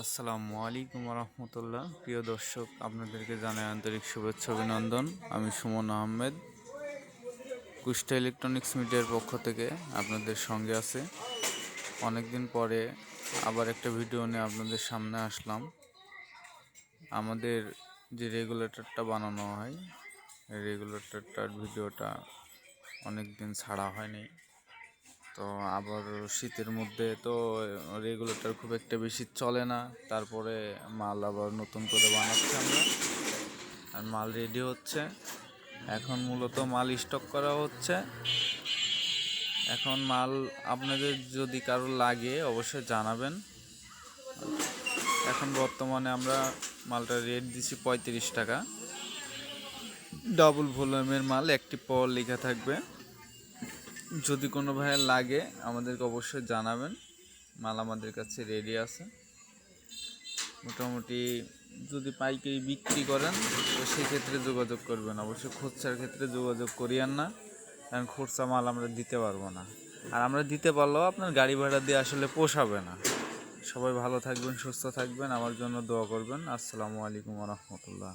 আসসালামু আলাইকুম রহমতুল্লাহ। প্রিয় দর্শক, আপনাদেরকে জানাই আন্তরিক শুভেচ্ছা অভিনন্দন। আমি সুমন আহমেদ, কুষ্টা ইলেকট্রনিক্স মিডিয়ার পক্ষ থেকে আপনাদের সঙ্গে আছে। অনেকদিন পরে আবার একটা ভিডিও নিয়ে আপনাদের সামনে আসলাম। আমাদের যে রেগুলেটরটা বানানো হয়, এই রেগুলেটরটার ভিডিওটা অনেক দিন ছাড়া হয়নি। তো আবার শীতের মধ্যে তো রেগুলেটর খুব একটা বেশি চলে না, তারপরে মাল আবার নতুন করে বানাচ্ছি আমরা, আর মাল রেডি হচ্ছে। এখন মূলত মাল স্টক করা হচ্ছে। এখন মাল আপনাদের যদি কারো লাগে অবশ্যই জানাবেন। এখন বর্তমানে আমরা মালটা রেট দিছি 35 টাকা। ডাবল ভলিউমের মাল, একটি পাওয়ার লেখা থাকবে। যদি কোনো ভাইয়ের লাগে আমাদেরকে অবশ্যই জানাবেন। মাল আমাদের কাছে রেডি আছে। মোটামুটি যদি পাইকারি বিক্রি করেন তো সেক্ষেত্রে যোগাযোগ করবেন, অবশ্যই খুচরার ক্ষেত্রে যোগাযোগ করিয়েন না, কারণ খুচরা মাল আমরা দিতে পারবো না। আর আমরা দিতে পারলেও আপনার গাড়ি ভাড়া দিয়ে আসলে পোষাবে না। সবাই ভালো থাকবেন, সুস্থ থাকবেন, আমার জন্য দোয়া করবেন। আসসালামু আলাইকুম রহমতুল্লাহ।